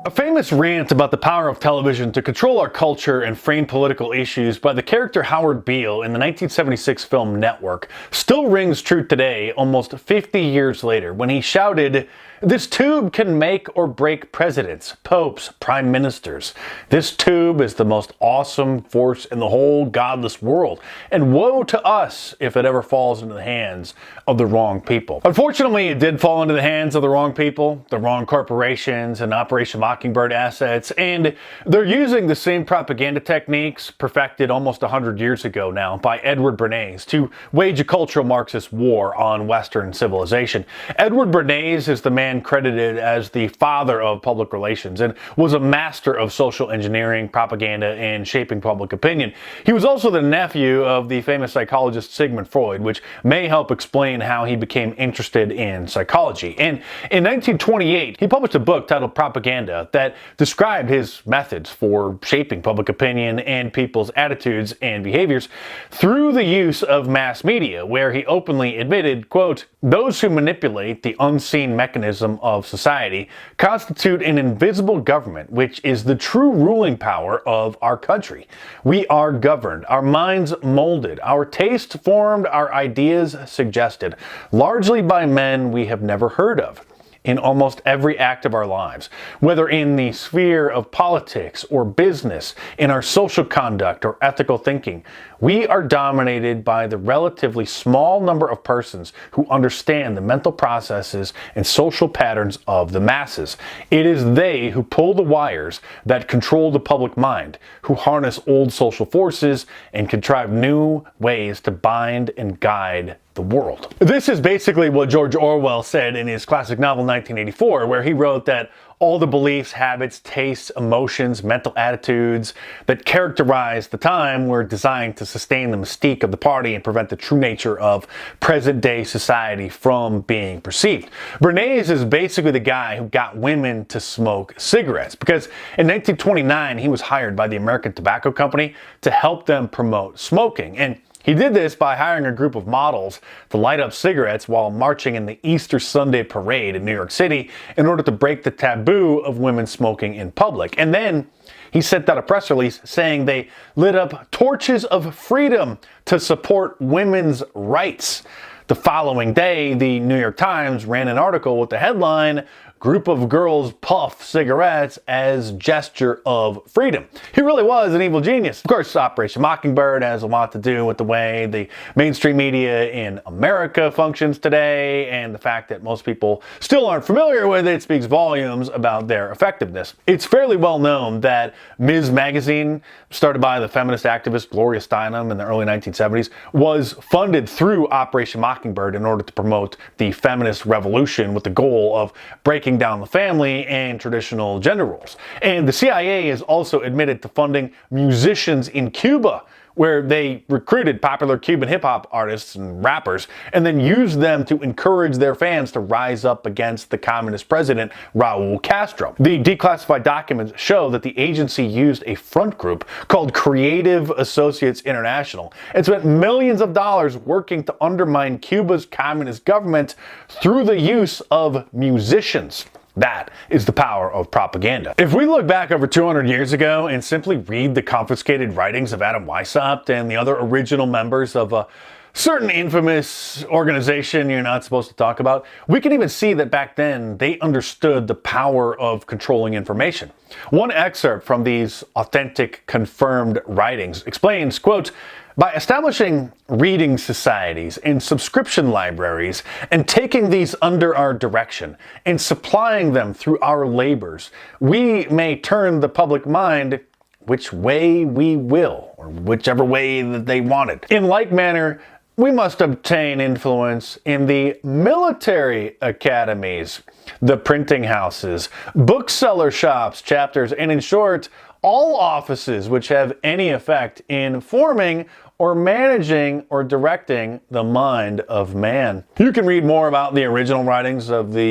A famous rant about the power of television to control our culture and frame political issues by the character Howard Beale in the 1976 film Network still rings true today, almost 50 years later, when he shouted, "This tube can make or break presidents, popes, prime ministers. This tube is the most awesome force in the whole godless world, and woe to us if it ever falls into the hands of the wrong people." Unfortunately, it did fall into the hands of the wrong people, the wrong corporations and Operation Mockingbird assets, and they're using the same propaganda techniques perfected almost 100 years ago now by Edward Bernays to wage a cultural Marxist war on Western civilization. Edward Bernays is the man credited as the father of public relations and was a master of social engineering, propaganda, and shaping public opinion. He was also the nephew of the famous psychologist Sigmund Freud, which may help explain how he became interested in psychology. And in 1928, he published a book titled Propaganda that described his methods for shaping public opinion and people's attitudes and behaviors through the use of mass media, where he openly admitted, quote, "Those who manipulate the unseen mechanism of society constitute an invisible government, which is the true ruling power of our country. We are governed, our minds molded, our taste formed, our ideas suggested, largely by men we have never heard of. In almost every act of our lives, whether in the sphere of politics or business, in our social conduct or ethical thinking, we are dominated by the relatively small number of persons who understand the mental processes and social patterns of the masses. It is they who pull the wires that control the public mind, who harness old social forces and contrive new ways to bind and guide the world." This is basically what George Orwell said in his classic novel 1984, where he wrote that all the beliefs, habits, tastes, emotions, mental attitudes that characterize the time were designed to sustain the mystique of the party and prevent the true nature of present-day society from being perceived. Bernays is basically the guy who got women to smoke cigarettes, because in 1929 he was hired by the American Tobacco Company to help them promote smoking. And he did this by hiring a group of models to light up cigarettes while marching in the Easter Sunday parade in New York City in order to break the taboo of women smoking in public. And then he sent out a press release saying they lit up torches of freedom to support women's rights. The following day, the New York Times ran an article with the headline, "Group of Girls Puff Cigarettes as Gesture of Freedom." He really was an evil genius. Of course, Operation Mockingbird has a lot to do with the way the mainstream media in America functions today, and the fact that most people still aren't familiar with it speaks volumes about their effectiveness. It's fairly well known that Ms. Magazine, started by the feminist activist Gloria Steinem in the early 1970s, was funded through Operation Mockingbird in order to promote the feminist revolution with the goal of breaking down the family and traditional gender roles. And the CIA is also admitted to funding musicians in Cuba, where they recruited popular Cuban hip-hop artists and rappers and then used them to encourage their fans to rise up against the communist president Raul Castro. The declassified documents show that the agency used a front group called Creative Associates International and spent millions of dollars working to undermine Cuba's communist government through the use of musicians. That is the power of propaganda. If we look back over 200 years ago and simply read the confiscated writings of Adam Weishaupt and the other original members of a certain infamous organization you're not supposed to talk about, we can even see that back then they understood the power of controlling information. One excerpt from these authentic, confirmed writings explains, quote, "By establishing reading societies and subscription libraries and taking these under our direction and supplying them through our labors, we may turn the public mind which way we will, or whichever way that they want it. In like manner, we must obtain influence in the military academies, the printing houses, bookseller shops, chapters, and in short, all offices which have any effect in forming or managing or directing the mind of man. You can read more about the original writings of the,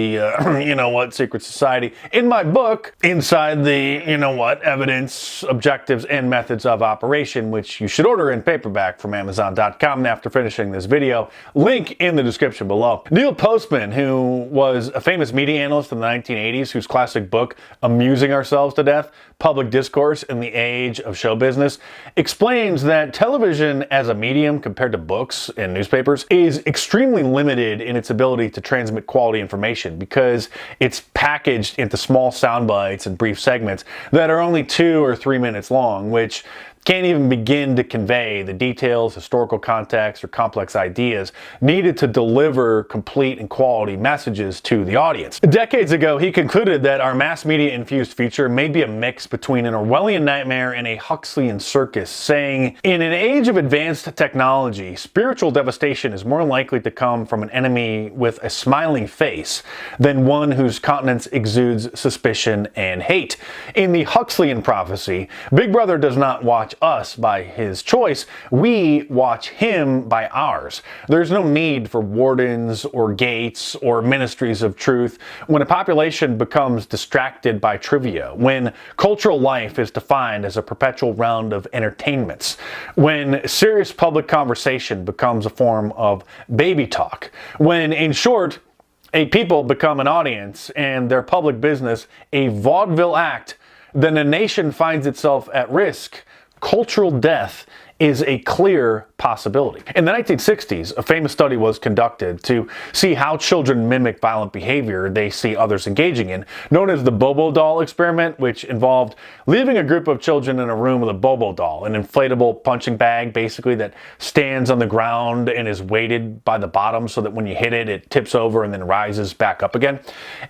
you know what, secret society in my book, Inside the, you know what, Evidence, Objectives, and Methods of Operation, which you should order in paperback from Amazon.com after finishing this video. Link in the description below. Neil Postman, who was a famous media analyst in the 1980s, whose classic book, Amusing Ourselves to Death, Public Discourse in the Age of Show Business, explains that television as a medium compared to books and newspapers is extremely limited in its ability to transmit quality information because it's packaged into small sound bites and brief segments that are only 2 or 3 minutes long, which can't even begin to convey the details, historical context, or complex ideas needed to deliver complete and quality messages to the audience. Decades ago, he concluded that our mass media-infused future may be a mix between an Orwellian nightmare and a Huxleyan circus, saying, "In an age of advanced technology, spiritual devastation is more likely to come from an enemy with a smiling face than one whose countenance exudes suspicion and hate." In the Huxleyan prophecy, Big Brother does not watch us by his choice, we watch him by ours. There's no need for wardens or gates or ministries of truth when a population becomes distracted by trivia, when cultural life is defined as a perpetual round of entertainments, when serious public conversation becomes a form of baby talk, when, in short, a people become an audience and their public business a vaudeville act, then a nation finds itself at risk. Cultural death is a clear possibility. In the 1960s, a famous study was conducted to see how children mimic violent behavior they see others engaging in, known as the Bobo doll experiment, which involved leaving a group of children in a room with a Bobo doll, an inflatable punching bag basically that stands on the ground and is weighted by the bottom so that when you hit it, it tips over and then rises back up again.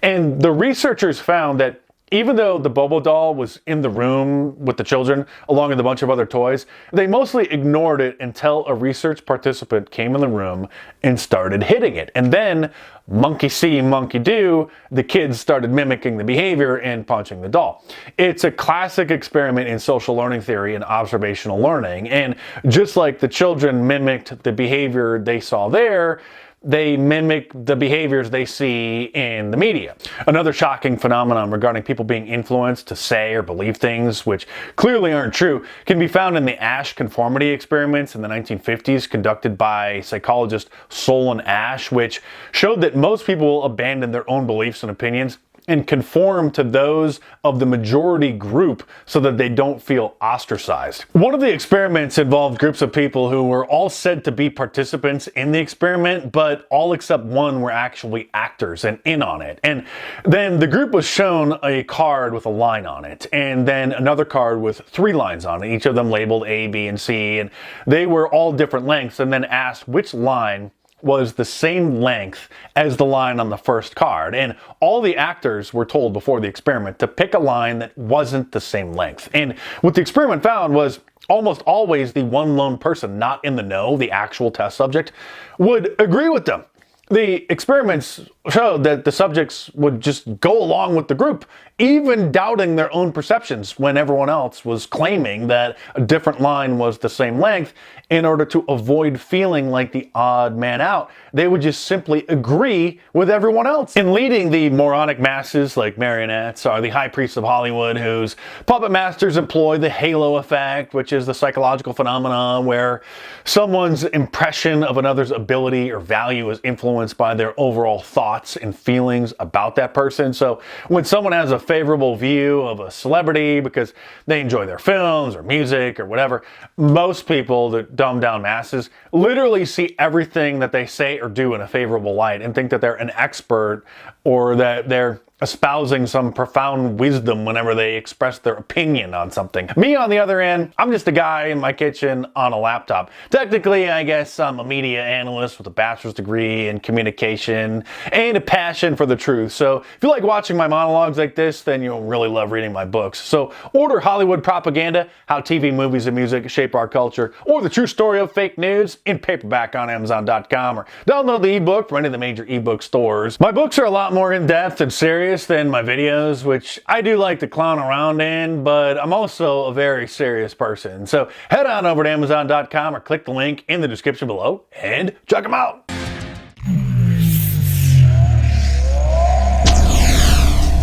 And the researchers found that even though the Bobo doll was in the room with the children, along with a bunch of other toys, they mostly ignored it until a research participant came in the room and started hitting it. And then, monkey see, monkey do, the kids started mimicking the behavior and punching the doll. It's a classic experiment in social learning theory and observational learning. And just like the children mimicked the behavior they saw there, they mimic the behaviors they see in the media. Another shocking phenomenon regarding people being influenced to say or believe things which clearly aren't true can be found in the Asch conformity experiments in the 1950s conducted by psychologist Solon Asch, which showed that most people will abandon their own beliefs and opinions and conform to those of the majority group so that they don't feel ostracized. One of the experiments involved groups of people who were all said to be participants in the experiment, but all except one were actually actors and in on it. And then the group was shown a card with a line on it, and then another card with 3 lines on it, each of them labeled A, B, and C, and they were all different lengths, and then asked which line was the same length as the line on the first card. And all the actors were told before the experiment to pick a line that wasn't the same length. And what the experiment found was almost always the one lone person not in the know, the actual test subject, would agree with them. The experiments showed that the subjects would just go along with the group, even doubting their own perceptions when everyone else was claiming that a different line was the same length. In order to avoid feeling like the odd man out, they would just simply agree with everyone else. In leading the moronic masses like marionettes are the high priests of Hollywood, whose puppet masters employ the halo effect, which is the psychological phenomenon where someone's impression of another's ability or value is influenced by their overall thoughts and feelings about that person. So when someone has a favorable view of a celebrity because they enjoy their films or music or whatever, most people, the dumbed down masses, literally see everything that they say or do in a favorable light and think that they're an expert or that they're espousing some profound wisdom whenever they express their opinion on something. Me, on the other end, I'm just a guy in my kitchen on a laptop. Technically, I guess I'm a media analyst with a bachelor's degree in communication and a passion for the truth. So if you like watching my monologues like this, then you'll really love reading my books. So order Hollywood Propaganda, How TV, Movies, and Music Shape Our Culture, or The True Story of Fake News in paperback on Amazon.com, or download the ebook from any of the major ebook stores. My books are a lot more in-depth and serious serious than my videos, which I do like to clown around in, but I'm also a very serious person. So head on over to Amazon.com or click the link in the description below and check them out.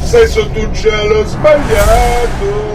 Sei sotto un cielo sbagliato.